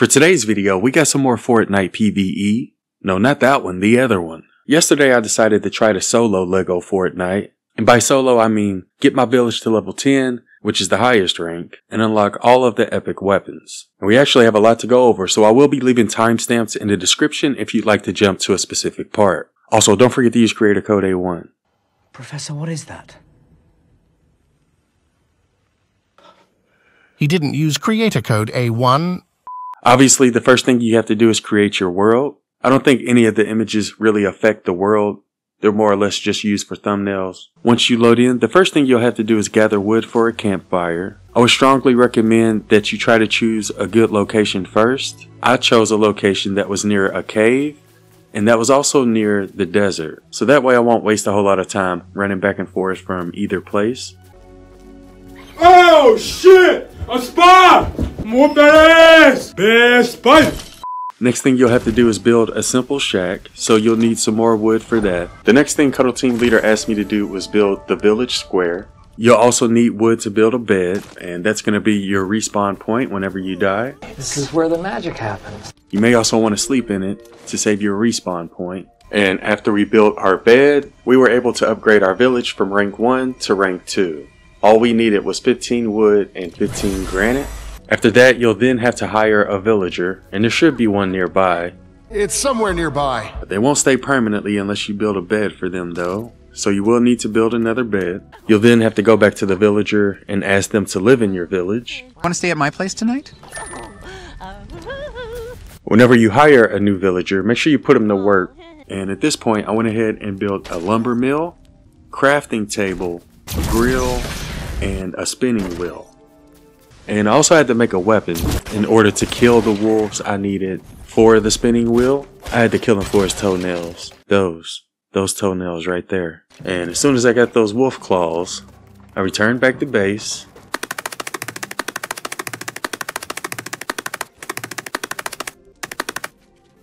For today's video, we got some more Fortnite PvE. No, not that one, the other one. Yesterday I decided to try to solo Lego Fortnite. And by solo I mean get my village to level 10, which is the highest rank, and unlock all of the epic weapons. And we actually have a lot to go over, so I will be leaving timestamps in the description if you'd like to jump to a specific part. Also, don't forget to use creator code A1. Professor, what is that? He didn't use creator code A1. Obviously, the first thing you have to do is create your world. I don't think any of the images really affect the world. They're more or less just used for thumbnails. Once you load in, the first thing you'll have to do is gather wood for a campfire. I would strongly recommend that you try to choose a good location first. I chose a location that was near a cave, and that was also near the desert. So that way I won't waste a whole lot of time running back and forth from either place. Oh shit! A spot! Whoop that ass! Best spider! Next thing you'll have to do is build a simple shack, so you'll need some more wood for that. The next thing Cuddle Team Leader asked me to do was build the village square. You'll also need wood to build a bed, and that's going to be your respawn point whenever you die. This is where the magic happens. You may also want to sleep in it to save your respawn point. And after we built our bed, we were able to upgrade our village from rank 1 to rank 2. All we needed was 15 wood and 15 granite. After that, you'll then have to hire a villager, and there should be one nearby. It's somewhere nearby. They won't stay permanently unless you build a bed for them though, so you will need to build another bed. You'll then have to go back to the villager and ask them to live in your village. Want to stay at my place tonight? Whenever you hire a new villager, make sure you put them to work. And at this point, I went ahead and built a lumber mill, crafting table, a grill, and a spinning wheel. And I also had to make a weapon. In order to kill the wolves I needed for the spinning wheel, I had to kill them for his toenails. Those toenails right there. And as soon as I got those wolf claws, I returned back to base.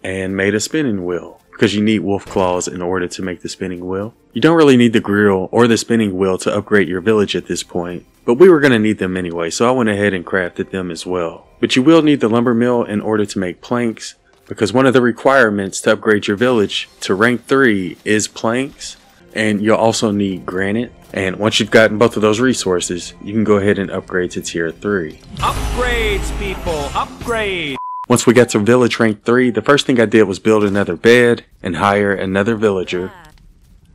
And made a spinning wheel, because you need wolf claws in order to make the spinning wheel. You don't really need the grill or the spinning wheel to upgrade your village at this point, but we were going to need them anyway, so I went ahead and crafted them as well. But you will need the lumber mill in order to make planks, because one of the requirements to upgrade your village to rank 3 is planks, and you'll also need granite. And once you've gotten both of those resources, you can go ahead and upgrade to tier 3. Upgrades, people! Upgrade! Once we got to village rank 3, the first thing I did was build another bed and hire another villager.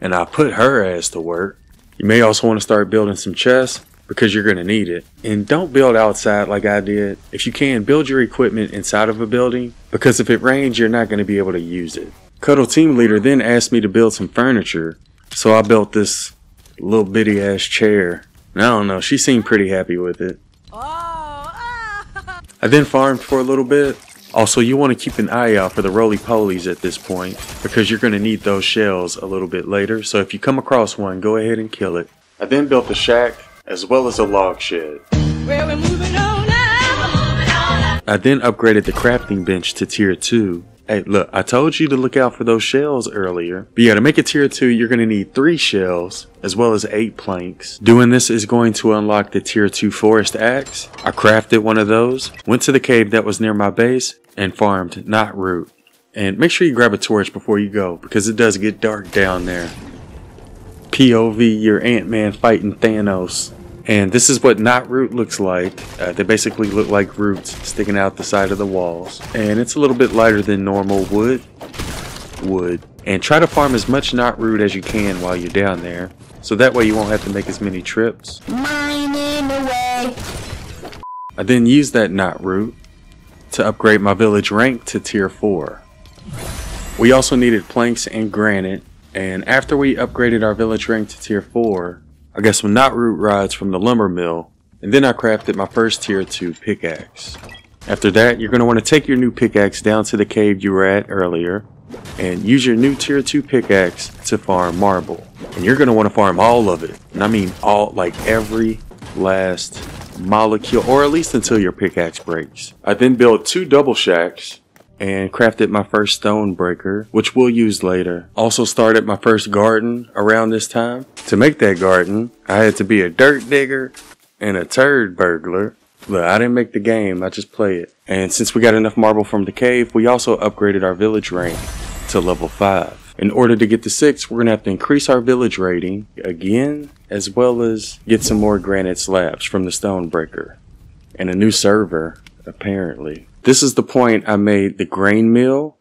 And I put her ass to work. You may also want to start building some chests, because you're going to need it. And don't build outside like I did. If you can, build your equipment inside of a building, because if it rains, you're not going to be able to use it. Cuddle Team Leader then asked me to build some furniture, so I built this little bitty ass chair. And I don't know, she seemed pretty happy with it. I then farmed for a little bit. Also, you want to keep an eye out for the roly-polies at this point, because you're going to need those shells a little bit later, so if you come across one, go ahead and kill it. I then built a shack, as well as a log shed. Well, we're moving on now. I then upgraded the crafting bench to tier 2. Hey, look, I told you to look out for those shells earlier. But yeah, to make it tier 2, you're going to need 3 shells, as well as 8 planks. Doing this is going to unlock the tier 2 forest axe. I crafted one of those, went to the cave that was near my base, and farmed knot root. And make sure you grab a torch before you go, because it does get dark down there. POV, your Ant-Man fighting Thanos. And this is what knot root looks like. They basically look like roots sticking out the side of the walls. And it's a little bit lighter than normal wood. And try to farm as much knot root as you can while you're down there, so that way you won't have to make as many trips. Mining away. I then used that knot root to upgrade my village rank to tier 4. We also needed planks and granite. And after we upgraded our village rank to tier 4, I got some knot root rods from the lumber mill, and then I crafted my first tier 2 pickaxe. After that, you're going to want to take your new pickaxe down to the cave you were at earlier, and use your new tier 2 pickaxe to farm marble. And you're going to want to farm all of it, and I mean all, like every last molecule, or at least until your pickaxe breaks. I then built 2 double shacks, and crafted my first stone breaker, which we'll use later. Also started my first garden around this time. To make that garden, I had to be a dirt digger and a turd burglar. Look, I didn't make the game, I just play it. And since we got enough marble from the cave, we also upgraded our village rank to level 5. In order to get to 6, we're going to have to increase our village rating again, as well as get some more granite slabs from the Stonebreaker. And a new server, apparently. This is the point I made the grain mill.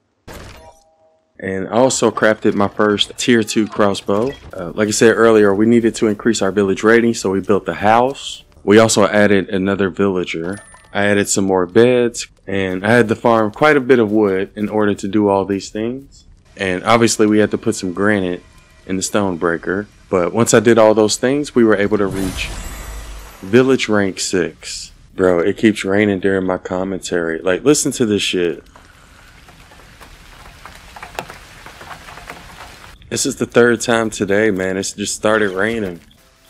And I also crafted my first tier 2 crossbow. Like I said earlier, we needed to increase our village rating, so we built the house. We also added another villager. I added some more beds, and I had to farm quite a bit of wood in order to do all these things. And obviously we had to put some granite in the Stonebreaker. But once I did all those things, we were able to reach village rank 6. Bro, it keeps raining during my commentary. Like, listen to this shit. This is the 3rd time today, man. It's just started raining.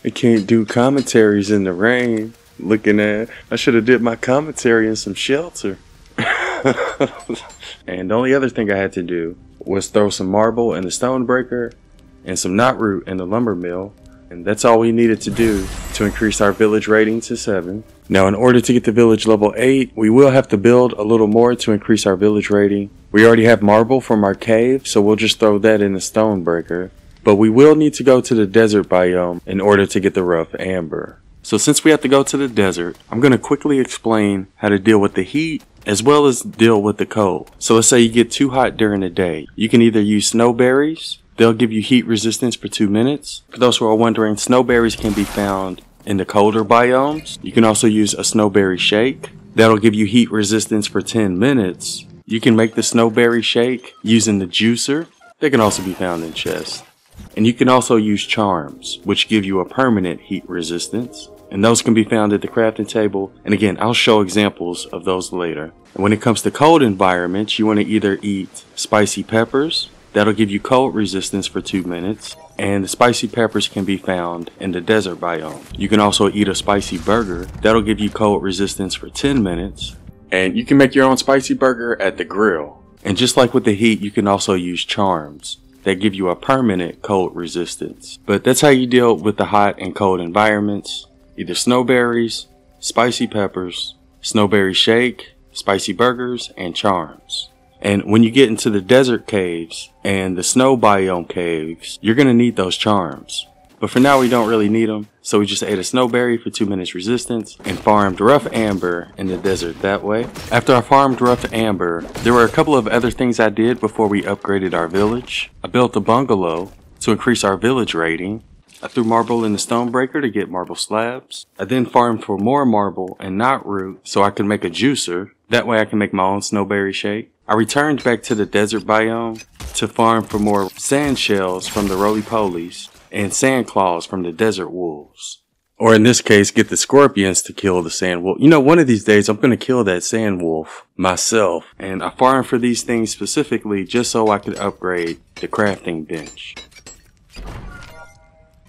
I can't do commentaries in the rain. Looking at, I should have did my commentary in some shelter. And the only other thing I had to do was throw some marble in the Stonebreaker and some knotroot in the lumber mill. And that's all we needed to do to increase our village rating to 7. Now, in order to get to village level 8, we will have to build a little more to increase our village rating. We already have marble from our cave, so we'll just throw that in the Stonebreaker. But we will need to go to the desert biome in order to get the rough amber. So since we have to go to the desert, I'm going to quickly explain how to deal with the heat as well as deal with the cold. So let's say you get too hot during the day. You can either use snowberries. They'll give you heat resistance for 2 minutes. For those who are wondering, snowberries can be found in the colder biomes. You can also use a snowberry shake. That'll give you heat resistance for 10 minutes. You can make the snowberry shake using the juicer. They can also be found in chests. And you can also use charms, which give you a permanent heat resistance. And those can be found at the crafting table. And again, I'll show examples of those later. And when it comes to cold environments, you want to either eat spicy peppers. That'll give you cold resistance for 2 minutes. And the spicy peppers can be found in the desert biome. You can also eat a spicy burger. That'll give you cold resistance for 10 minutes. And you can make your own spicy burger at the grill. And just like with the heat, you can also use charms that give you a permanent cold resistance. But that's how you deal with the hot and cold environments. Either snowberries, spicy peppers, snowberry shake, spicy burgers, and charms. And when you get into the desert caves and the snow biome caves, you're going to need those charms. But for now, we don't really need them. So we just ate a snowberry for 2 minutes resistance and farmed rough amber in the desert that way. After I farmed rough amber, there were a couple of other things I did before we upgraded our village. I built a bungalow to increase our village rating. I threw marble in the Stonebreaker to get marble slabs. I then farmed for more marble and knotroot so I could make a juicer. That way I can make my own snowberry shake. I returned back to the desert biome to farm for more sand shells from the roly-polies and sand claws from the desert wolves. Or in this case, get the scorpions to kill the sand wolf. You know, one of these days I'm going to kill that sand wolf myself. And I farmed for these things specifically just so I could upgrade the crafting bench.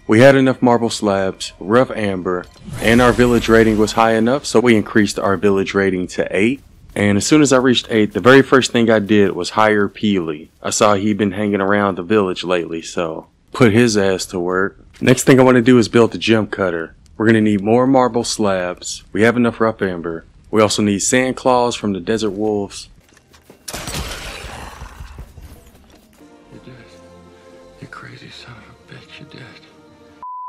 We had enough marble slabs, rough amber, and our village rating was high enough, so we increased our village rating to 8. And as soon as I reached 8, the very first thing I did was hire Peely. I saw he'd been hanging around the village lately, so put his ass to work. Next thing I want to do is build the gem cutter. We're going to need more marble slabs. We have enough rough amber. We also need sand claws from the desert wolves. You're dead. You crazy son of a bitch, you're dead.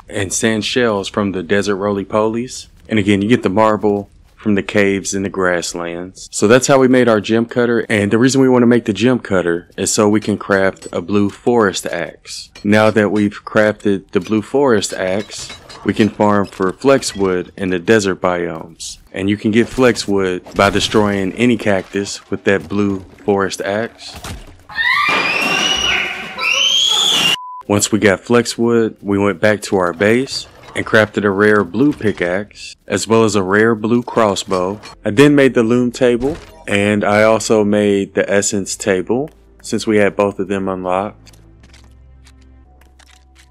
And sand shells from the desert roly-polies. And again, you get the marble from the caves and the grasslands. So that's how we made our gem cutter. And the reason we want to make the gem cutter is so we can craft a blue forest axe. Now that we've crafted the blue forest axe, we can farm for flexwood in the desert biomes. And you can get flexwood by destroying any cactus with that blue forest axe. Once we got flexwood, we went back to our base and crafted a rare blue pickaxe, as well as a rare blue crossbow. I then made the loom table, and I also made the essence table, since we had both of them unlocked.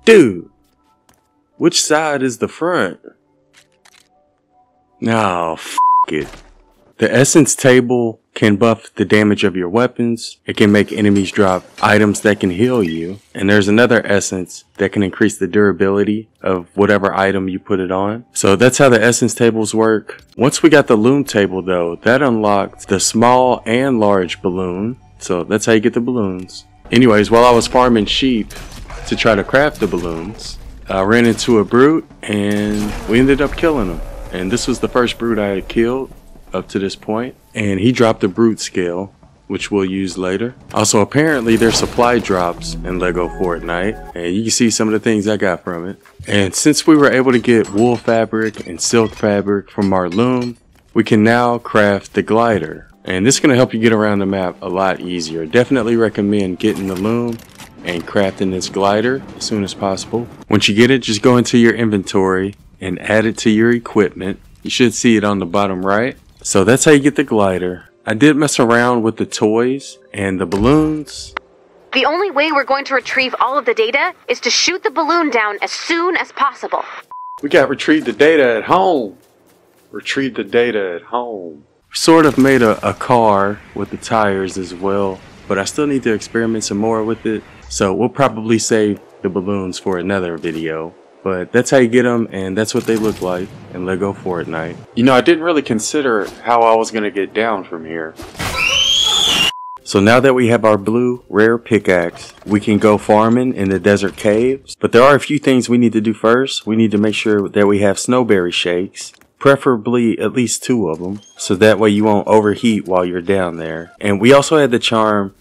Dude, which side is the front? No, f it. The essence table can buff the damage of your weapons. It can make enemies drop items that can heal you. And there's another essence that can increase the durability of whatever item you put it on. So that's how the essence tables work. Once we got the loom table though, that unlocked the small and large balloon. So that's how you get the balloons. Anyways, while I was farming sheep to try to craft the balloons, I ran into a brute and we ended up killing him. And this was the first brute I had killed up to this point. And he dropped the brute scale, which we'll use later. Also, apparently there's supply drops in Lego Fortnite. And you can see some of the things I got from it. And since we were able to get wool fabric and silk fabric from our loom, we can now craft the glider. And this is going to help you get around the map a lot easier. Definitely recommend getting the loom and crafting this glider as soon as possible. Once you get it, just go into your inventory and add it to your equipment. You should see it on the bottom right. So that's how you get the glider. I did mess around with the toys and the balloons. The only way we're going to retrieve all of the data is to shoot the balloon down as soon as possible. We got retrieve the data at home. Retrieve the data at home. Sort of made a car with the tires as well, but I still need to experiment some more with it. So we'll probably save the balloons for another video. But that's how you get them, and that's what they look like in Lego Fortnite. You know, I didn't really consider how I was going to get down from here. So now that we have our blue rare pickaxe, we can go farming in the desert caves. But there are a few things we need to do first. We need to make sure that we have snowberry shakes. Preferably at least 2 of them, so that way you won't overheat while you're down there. And we also had the charm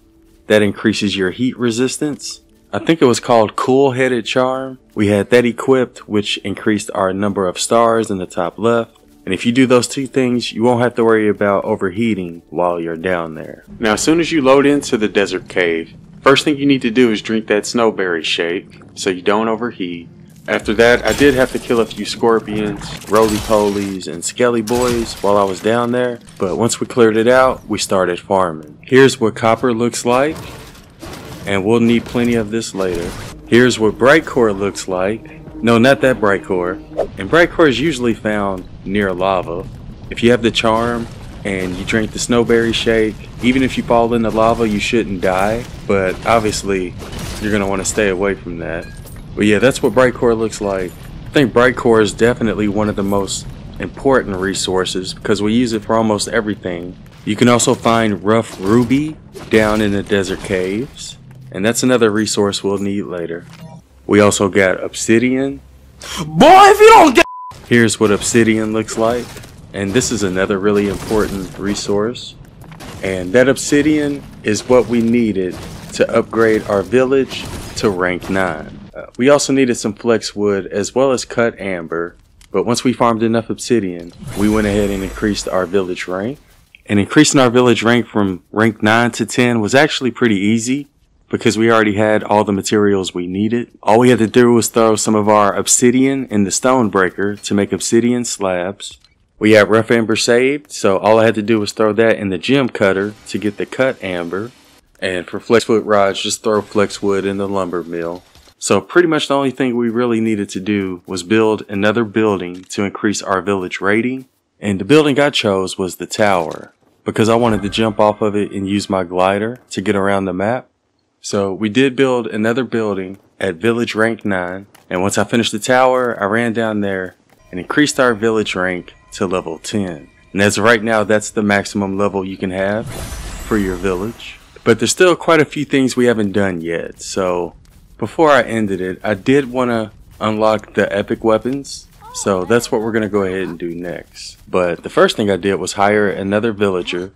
that increases your heat resistance. I think it was called Cool Headed Charm. We had that equipped, which increased our number of stars in the top left. And if you do those 2 things, you won't have to worry about overheating while you're down there. Now, as soon as you load into the desert cave, first thing you need to do is drink that snowberry shake so you don't overheat. After that, I did have to kill a few scorpions, roly-polies, and skelly boys while I was down there. But once we cleared it out, we started farming. Here's what copper looks like. And we'll need plenty of this later. Here's what bright core looks like. No, not that bright core. And bright core is usually found near lava. If you have the charm and you drink the snowberry shake, even if you fall in the lava, you shouldn't die. But obviously, you're going to want to stay away from that. But yeah, that's what bright core looks like. I think bright core is definitely one of the most important resources because we use it for almost everything. You can also find rough ruby down in the desert caves. And that's another resource we'll need later. We also got obsidian. Boy, if you don't get... Here's what obsidian looks like. And this is another really important resource. And that obsidian is what we needed to upgrade our village to rank 9. We also needed some flex wood as well as cut amber. But once we farmed enough obsidian, we went ahead and increased our village rank. And increasing our village rank from rank 9 to 10 was actually pretty easy, because we already had all the materials we needed. All we had to do was throw some of our obsidian in the stone breaker to make obsidian slabs. We had rough amber saved, so all I had to do was throw that in the gem cutter to get the cut amber. And for flexwood rods, just throw flexwood in the lumber mill. So pretty much the only thing we really needed to do was build another building to increase our village rating. And the building I chose was the tower, because I wanted to jump off of it and use my glider to get around the map. So we did build another building at village rank 9, and once I finished the tower, I ran down there and increased our village rank to level 10. And as of right now, that's the maximum level you can have for your village. But there's still quite a few things we haven't done yet. So before I ended it, I did want to unlock the epic weapons. So that's what we're going to go ahead and do next. But the first thing I did was hire another villager,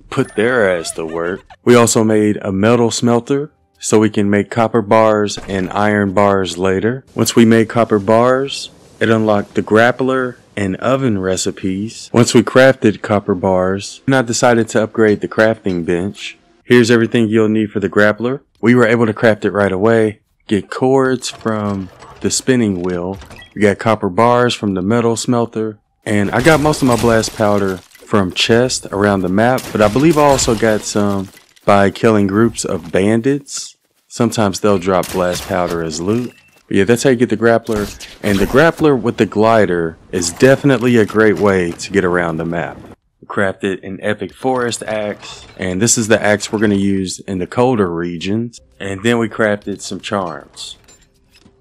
put their ass to work. We also made a metal smelter, so we can make copper bars and iron bars later. Once we made copper bars, it unlocked the grappler and oven recipes. Once we crafted copper bars, I decided to upgrade the crafting bench. Here's everything you'll need for the grappler. We were able to craft it right away. Get cords from the spinning wheel. We got copper bars from the metal smelter. And I got most of my blast powder from chests around the map, but I believe I also got some by killing groups of bandits. Sometimes they'll drop blast powder as loot. But yeah, that's how you get the grappler. And the grappler with the glider is definitely a great way to get around the map. We crafted an epic forest axe, and this is the axe we're going to use in the colder regions. And then we crafted some charms.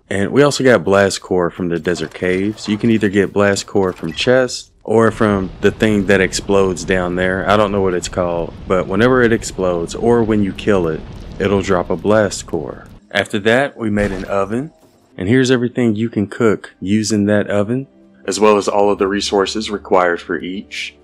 And we also got blast core from the desert caves. You can either get blast core from chests or from the thing that explodes down there. I don't know what it's called, but whenever it explodes or when you kill it, it'll drop a blast core. After that, we made an oven, and here's everything you can cook using that oven, as well as all of the resources required for each.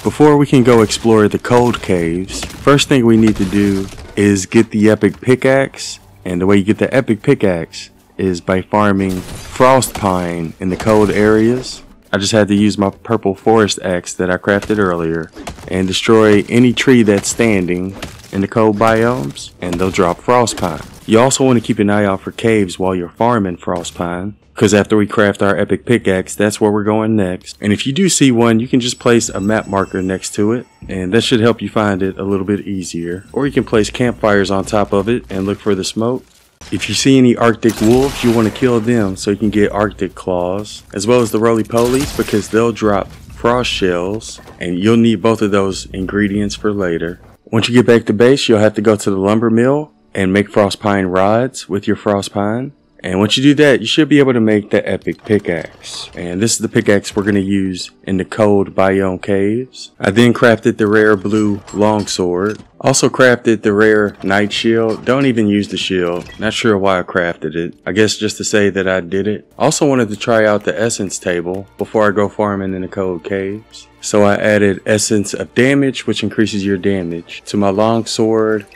Before we can go explore the cold caves, first thing we need to do is get the epic pickaxe, and the way you get the epic pickaxe is by farming frost pine in the cold areas. I just had to use my purple forest axe that I crafted earlier and destroy any tree that's standing in the cold biomes, and they'll drop frost pine. You also want to keep an eye out for caves while you're farming frost pine, because after we craft our epic pickaxe, that's where we're going next. And if you do see one, you can just place a map marker next to it, and that should help you find it a little bit easier. Or you can place campfires on top of it and look for the smoke. If you see any Arctic wolves, you want to kill them so you can get Arctic claws, as well as the roly-polies, because they'll drop frost shells, and you'll need both of those ingredients for later. Once you get back to base, you'll have to go to the lumber mill and make frost pine rods with your frost pine. And once you do that, you should be able to make the epic pickaxe. And this is the pickaxe we're going to use in the cold biome caves. I then crafted the rare blue longsword. Also crafted the rare night shield. Don't even use the shield. Not sure why I crafted it. I guess just to say that I did it. Also wanted to try out the essence table before I go farming in the cold caves. So I added essence of damage, which increases your damage, to my longsword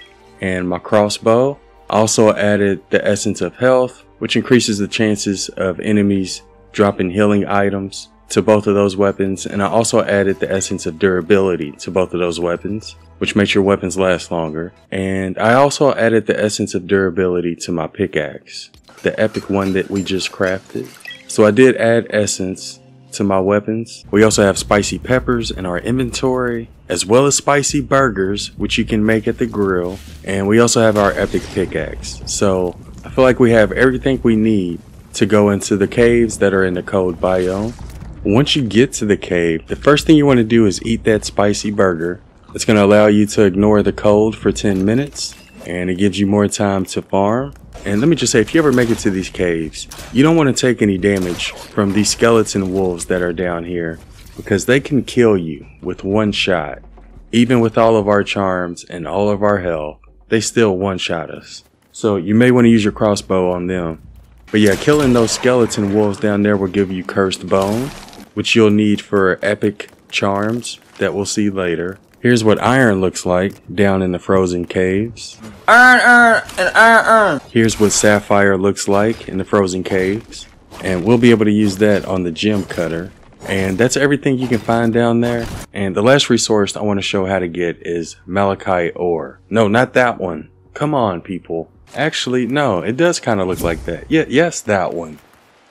and my crossbow. I also added the essence of health, which increases the chances of enemies dropping healing items to both of those weapons. And I also added the essence of durability to both of those weapons, which makes your weapons last longer. And I also added the essence of durability to my pickaxe, the epic one that we just crafted. So I did add essence to my weapons. We also have spicy peppers in our inventory, as well as spicy burgers, which you can make at the grill. And we also have our epic pickaxe. So I feel like we have everything we need to go into the caves that are in the cold biome. Once you get to the cave, the first thing you want to do is eat that spicy burger. It's going to allow you to ignore the cold for 10 minutes, and it gives you more time to farm. And let me just say, if you ever make it to these caves, you don't want to take any damage from these skeleton wolves that are down here, because they can kill you with one shot. Even with all of our charms and all of our health, they still one-shot us. So you may want to use your crossbow on them. But yeah, killing those skeleton wolves down there will give you cursed bone, which you'll need for epic charms that we'll see later. Here's what iron looks like down in the frozen caves. Iron. Here's what sapphire looks like in the frozen caves. And we'll be able to use that on the gem cutter. And that's everything you can find down there. And the last resource I want to show how to get is malachite ore. No, not that one. Come on, people. Actually, no, it does kind of look like that. Yeah, yes, that one.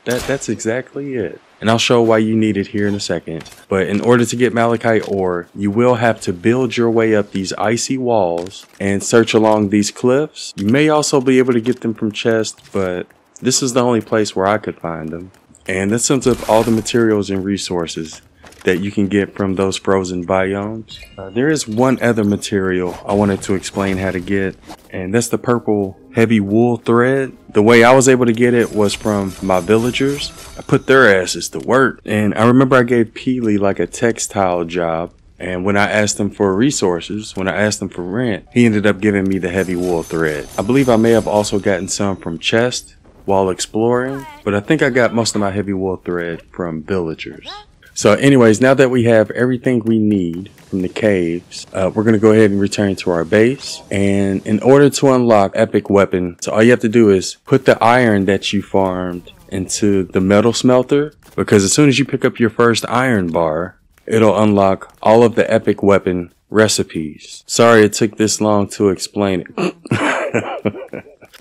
That's exactly it. And I'll show why you need it here in a second. But in order to get malachite ore, you will have to build your way up these icy walls and search along these cliffs. You may also be able to get them from chests, but this is the only place where I could find them. And that sums up all the materials and resources that you can get from those frozen biomes. There is one other material I wanted to explain how to get, and that's the purple heavy wool thread. The way I was able to get it was from my villagers. I put their asses to work, and I remember I gave Peely like a textile job, and when I asked him for resources, when I asked him for rent, he ended up giving me the heavy wool thread. I believe I may have also gotten some from chests while exploring, but I think I got most of my heavy wool thread from villagers. So anyways, now that we have everything we need from the caves, we're going to go ahead and return to our base. And in order to unlock epic weapon, so all you have to do is put the iron that you farmed into the metal smelter, because as soon as you pick up your first iron bar, it'll unlock all of the epic weapon recipes. Sorry it took this long to explain it.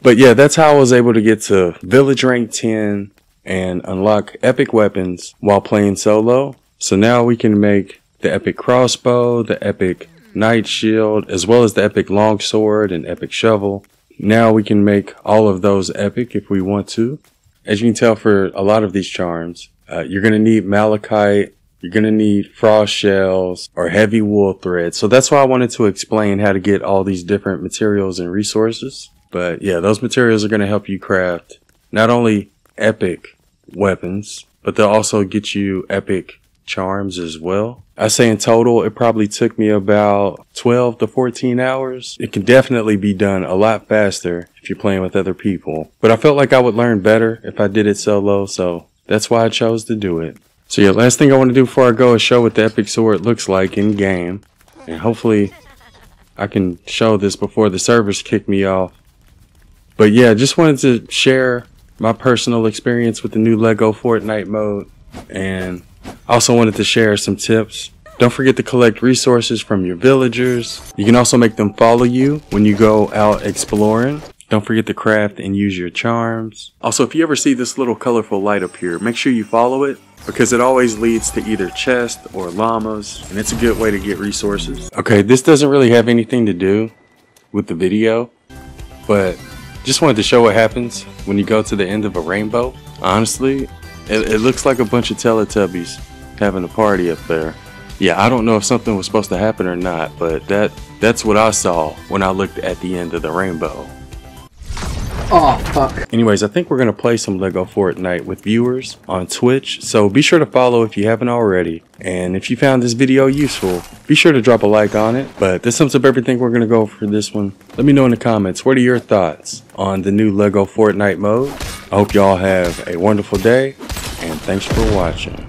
But yeah, that's how I was able to get to village rank 10 and unlock epic weapons while playing solo. So now we can make the epic crossbow, the epic night shield, as well as the epic longsword and epic shovel. Now we can make all of those epic if we want to. As you can tell, for a lot of these charms, you're going to need malachite you're going to need frost shells or heavy wool thread. So that's why I wanted to explain how to get all these different materials and resources. But yeah, those materials are going to help you craft not only epic weapons, but they'll also get you epic charms as well. I say in total, it probably took me about 12 to 14 hours. It can definitely be done a lot faster if you're playing with other people. But I felt like I would learn better if I did it solo, so that's why I chose to do it. So yeah, last thing I want to do before I go is show what the epic sword looks like in game. And hopefully I can show this before the servers kick me off. But yeah, just wanted to share my personal experience with the new Lego Fortnite mode. And also wanted to share some tips. Don't forget to collect resources from your villagers. You can also make them follow you when you go out exploring. Don't forget to craft and use your charms. Also, if you ever see this little colorful light up here, make sure you follow it, because it always leads to either chests or llamas, and it's a good way to get resources. Okay, this doesn't really have anything to do with the video, but just wanted to show what happens when you go to the end of a rainbow. Honestly, it looks like a bunch of Teletubbies having a party up there. Yeah, I don't know if something was supposed to happen or not, but that's what I saw when I looked at the end of the rainbow. Oh, fuck. Anyways, I think we're going to play some Lego Fortnite with viewers on Twitch, so be sure to follow if you haven't already. And if you found this video useful, be sure to drop a like on it. But this sums up everything we're going to go for this one. Let me know in the comments, what are your thoughts on the new Lego Fortnite mode? I hope y'all have a wonderful day, and thanks for watching.